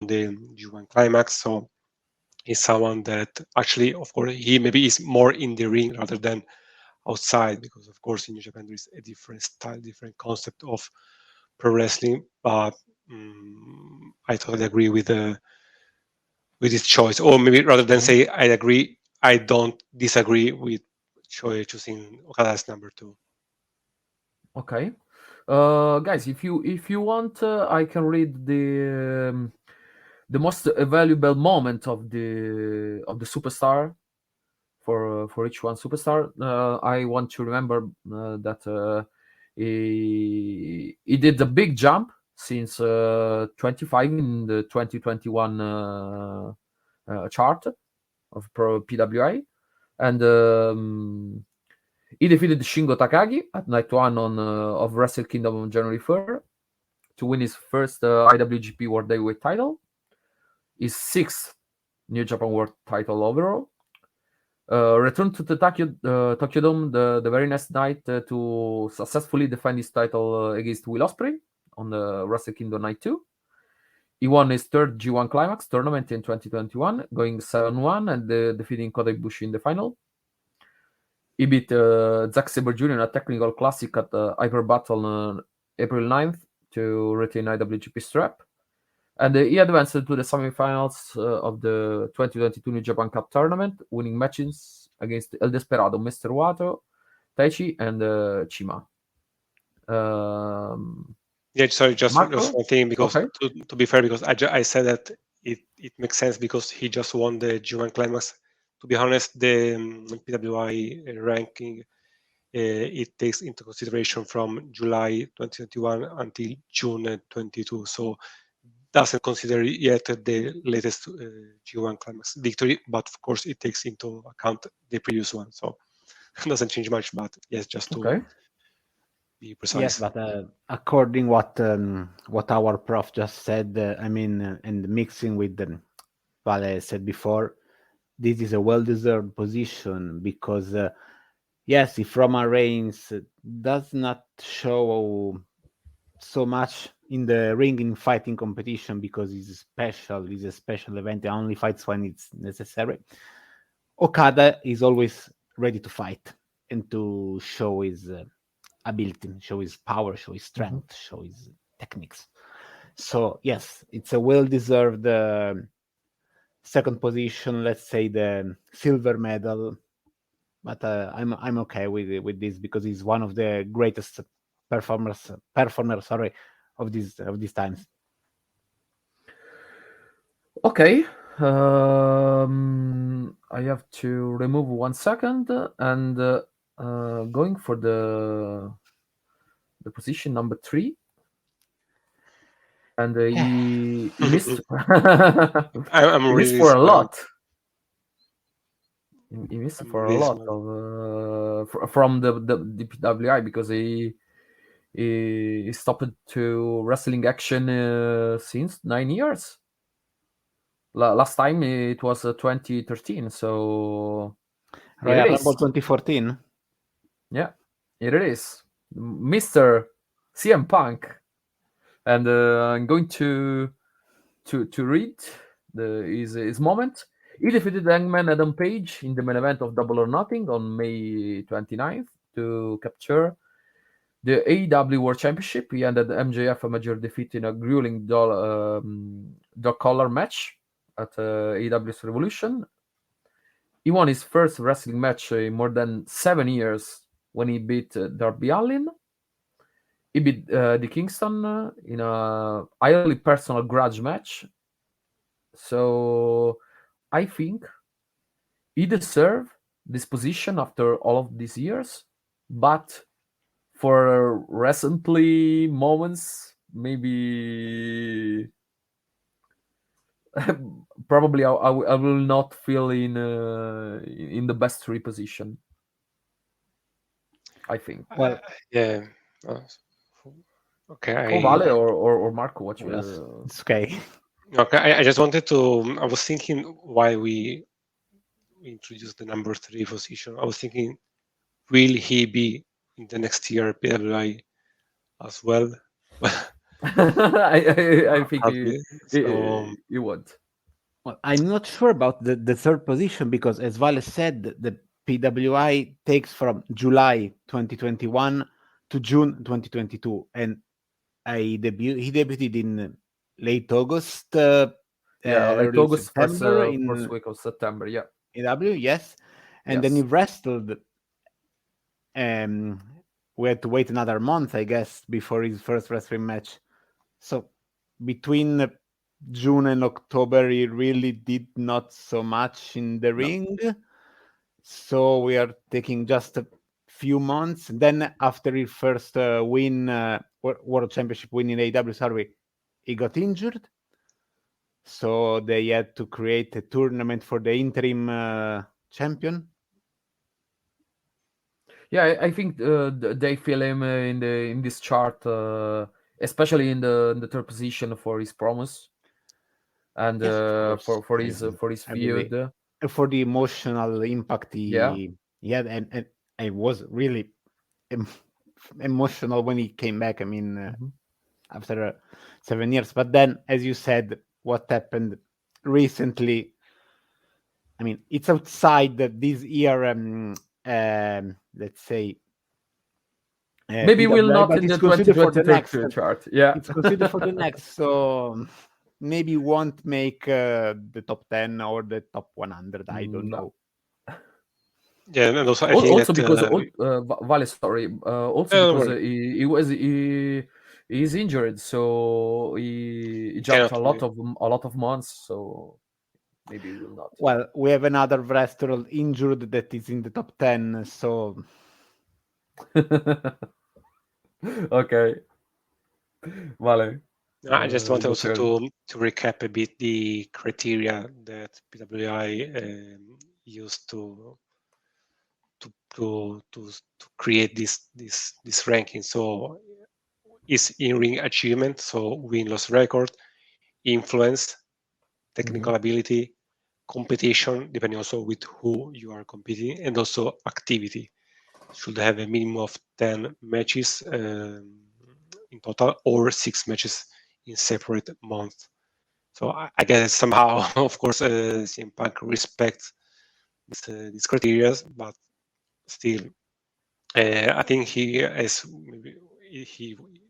the G1 climax. So he's someone that actually, of course, he maybe is more in the ring rather than outside, because of course in New Japan there is a different style, different concept of pro wrestling. But I totally agree with his choice, or maybe rather than say I agree, I don't disagree with choosing Okada as number 2. Okay, guys, if you want, I can read the most valuable moment of the superstar for each one superstar. I want to remember that he did a big jump since 25 in the 2021 chart of Pro PWI, and he defeated Shingo Takagi at night 1 of Wrestle Kingdom on January 3rd to win his first IWGP World Heavyweight title, his 6th New Japan World title overall. Returned to the Tokyo Dome the very next night to successfully defend his title against Will Ospreay on the Wrestle Kingdom Night 2. He won his 3rd G1 Climax tournament in 2021, going 7-1 and defeating Kota Ibushi in the final. He beat Zack Sabre Jr. in a technical classic at Hyper Battle on April 9th to retain IWGP strap. And he advanced to the semifinals of the 2022 New Japan Cup tournament, winning matches against El Desperado, Mr. Wato, Taichi, and Chima. Sorry, just Marco? one thing, because Okay. to be fair, because I said that it makes sense because he just won the G1 Climax. To be honest, the PWI ranking, it takes into consideration from July 2021 until June 22. So doesn't consider yet the latest G1 Climax victory, but of course it takes into account the previous one. So it doesn't change much, but yes, just to be precise. Yes, but according what our prof just said, and mixing with Vale said before, this is a well-deserved position because, yes, if Roman Reigns does not show so much in the ring in fighting competition because it's a special event and only fights when it's necessary, Okada is always ready to fight and to show his ability, show his power, show his strength, show his techniques. So yes, it's a well-deserved second position, let's say the silver medal, but I'm okay with this because he's one of the greatest performers of these times. Okay. I have to remove 1 second and going for the position number 3. And he missed. I'm he missed really for a lot. He missed I'm for a really lot of from the PWI because he stopped to wrestling action since 9 years. Last time it was 2013. So Royal Rumble 2014. Yeah, here it is, Mr. CM Punk. And I'm going to read his moment. He defeated Hangman Adam Page in the main event of Double or Nothing on May 29th to capture the AEW World Championship. He ended MJF a major defeat in a grueling dog collar match at AEW's Revolution. He won his first wrestling match in more than 7 years when he beat Darby Allin. He beat the Kingston in a highly personal grudge match. So I think he deserves this position after all of these years. But for recently moments, maybe probably I will not feel in the best 3 position, I think. Well, yeah. Okay. Vale or Marco, what you? It's okay. Okay, I just wanted to. I was thinking why we introduced the number 3 position. I was thinking, will he be in the next year PWI as well? I think Hardly. So he won't. Well, I'm not sure about the third position because, as Vale said, the PWI takes from July 2021 to June 2022, and he debuted in late August, Yeah, late early August, September first week of September. Yeah. in W, yes, and then he Yes. wrestled. We had to wait another month, I guess, before his first wrestling match. So between June and October, he really did not so much in the ring. So we are taking just a few months. Then after his first win, World Championship win in AEW, sorry, he got injured. So they had to create a tournament for the interim champion. Yeah, I think they feel him in this chart, especially in the third position for his promos and Yes, of course. for his I really, feud. for the emotional impact Yeah. he had, and I was really emotional when he came back. I mean, after 7 years. But then, as you said, what happened recently? I mean, it's outside this year. Let's say Maybe will PWI, not but in the it's considered for the 2023 next. chart. Yeah. It's considered for the next. So maybe won't make the top 10 or the top 100. I don't know. yeah, and also I think Also that because Vale, sorry. Also don't because worry. he's injured, so he jumped Cannot a lot of months. So maybe he will not. Well, we have another wrestler injured that is in the top 10. So Okay. Vale. I just wanted Go also ahead. to recap a bit the criteria that PWI used to create this ranking. So is in-ring achievement, so win-loss record, influence, technical ability, competition, depending also with who you are competing, and also activity. Should have a minimum of 10 matches in total, or 6 matches in separate months. So I guess somehow, of course, CM Punk respects these criteria, but still, I think he has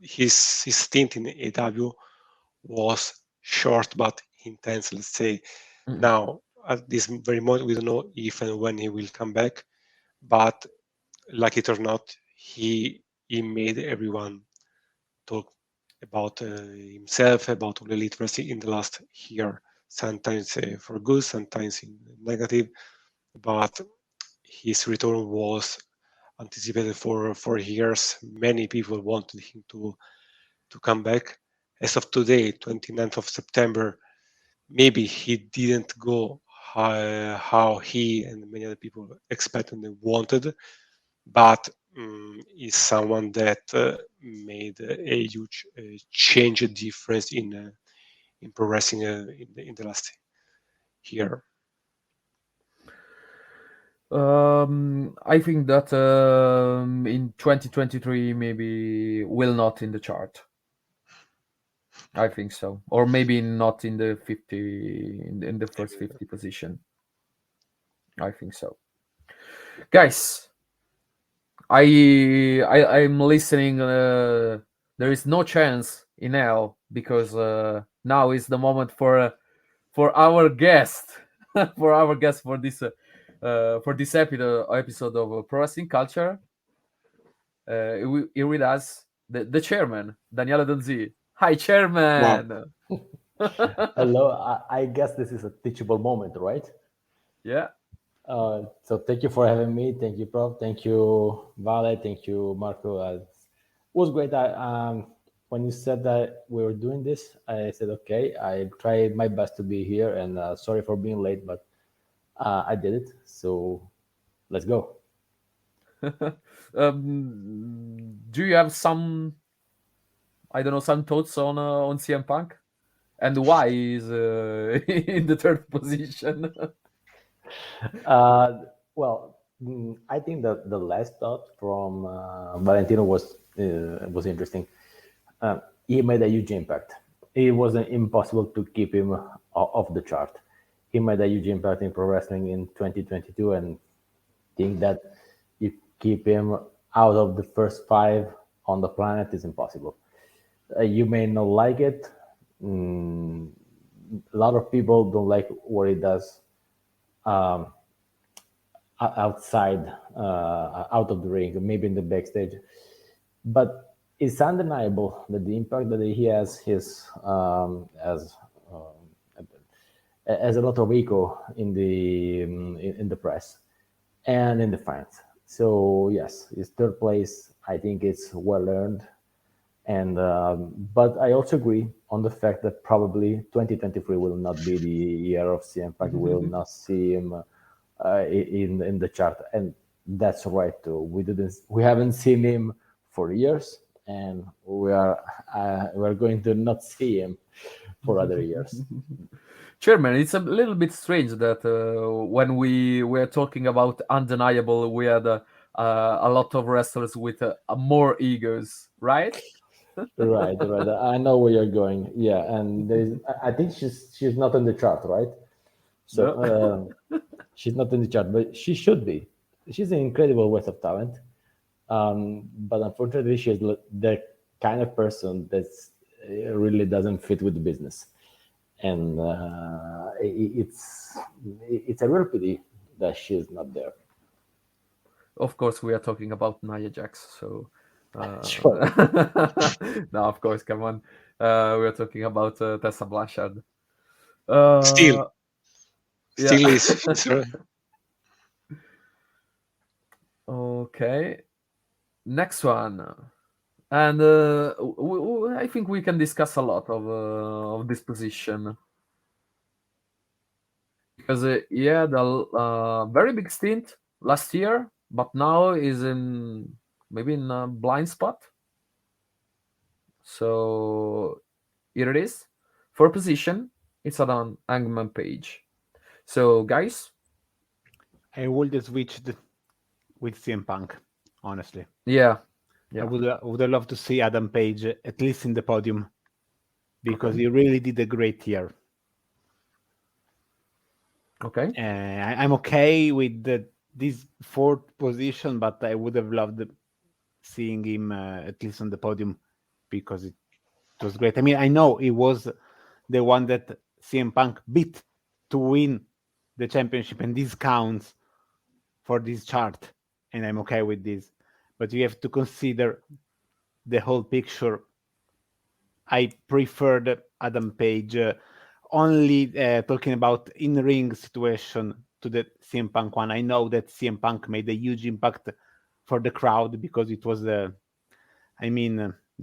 his stint in AW was short but intense. Let's say now at this very moment we don't know if and when he will come back, but like it or not, he made everyone talk about himself, about all elite wrestling in the last year. Sometimes for good, sometimes in negative, but his return was anticipated for years. Many people wanted him to come back. As of today, 29th of September, maybe he didn't go how he and many other people expected and wanted, but is someone that made a huge change, a difference in progressing in the last year. I think that in 2023 maybe will not in the chart. I think so, or maybe not in the 50 in the first 50 position. I think so, guys. I'm listening. There is no chance in hell because now is the moment for our guest for this episode of Pro Wrestling Culture. Here with us the chairman Daniele Donzi. Hi, chairman. Wow. Hello, I guess this is a teachable moment, right? Yeah. So thank you for having me. Thank you, Prof. Thank you, Vale. Thank you, Marco. It was great. When you said that we were doing this, I said, okay, I tried my best to be here, and sorry for being late, but I did it. So let's go. Do you have some, I don't know, some thoughts on CM Punk and why he's in the third position? Well, I think that the last thought from Valentino was interesting. he made a huge impact. It wasn't impossible to keep him off the chart. He made a huge impact in pro wrestling in 2022, and think that you keep him out of the first 5 on the planet is impossible. You may not like it. A lot of people don't like what he does outside, out of the ring, maybe in the backstage. But it's undeniable that the impact that he has as a lot of echo in the press and in the fans. So yes, his third place, I think it's well earned. And but I also agree on the fact that probably 2023 will not be the year of CM Punk. We will not see him in the chart, and that's right too. We haven't seen him for years, and we're going to not see him for other years. Chairman, it's a little bit strange that when we were talking about undeniable, we had a lot of wrestlers with more egos, right? Right. I know where you're going. Yeah, and I think she's not in the chart, right? So she's not in the chart, but she should be. She's an incredible waste of talent. But unfortunately, she's the kind of person that really doesn't fit with the business, and it's a real pity that she's not there. Of course, we are talking about Nia Jax, so. Sure. No, of course, come on. We are talking about Tessa Blanchard. Still Yeah. is Okay. Next one. And I think we can discuss a lot of this position. Because he had a very big stint last year, but now is maybe in a blind spot. So here it is. For position, it's on Hangman Page. So guys, I would have switched with CM Punk, honestly. yeah. I would have loved to see Adam Page at least in the podium, because he really did a great year. Okay. I'm okay with this 4th position, but I would have loved seeing him at least on the podium, because it was great. I mean, I know he was the one that CM Punk beat to win the championship, and this counts for this chart, and I'm okay with this. But you have to consider the whole picture. I preferred Adam Page only talking about in-ring situation to the CM Punk one. I know that CM Punk made a huge impact for the crowd, because it was the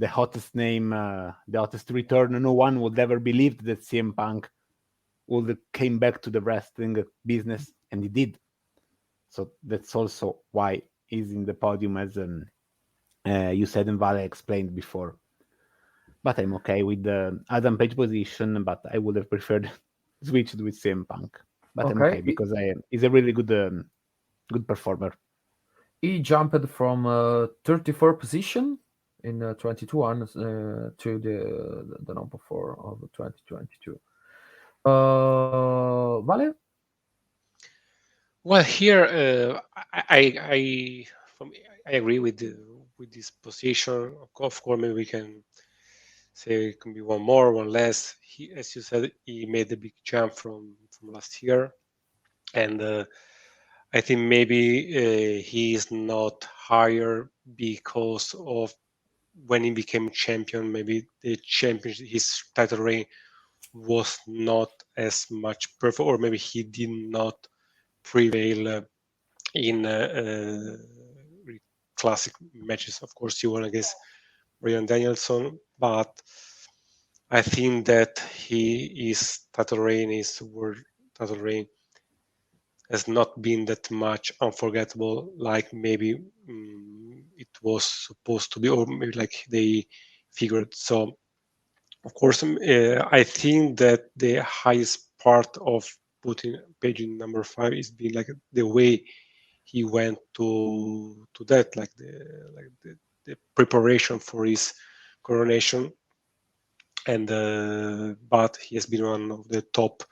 hottest name, the hottest return. No one would ever believe that CM Punk would came back to the wrestling business, and he did. So that's also why he's in the podium, as you said and Vale explained before. But I'm okay with the Adam Page position, but I would have preferred switched with CM Punk. But I'm okay, because he's a really good performer. He jumped from 34 position in 2021 to the number 4 of 2022. Vale? Well, here I agree with this position. Of course, maybe we can say it can be one more, one less. As you said, he made the big jump from last year, and I think maybe he is not higher because of when he became champion. Maybe the championship, his title reign was not as much perfect, or maybe he did not prevail in classic matches. Of course, he won against Bryan Danielson, but I think that his title reign has not been that much unforgettable, like maybe it was supposed to be, or maybe like they figured. So, of course, I think that the highest part of putting Page in number 5 is being like the way he went to that, like the preparation for his coronation. and but he has been one of the top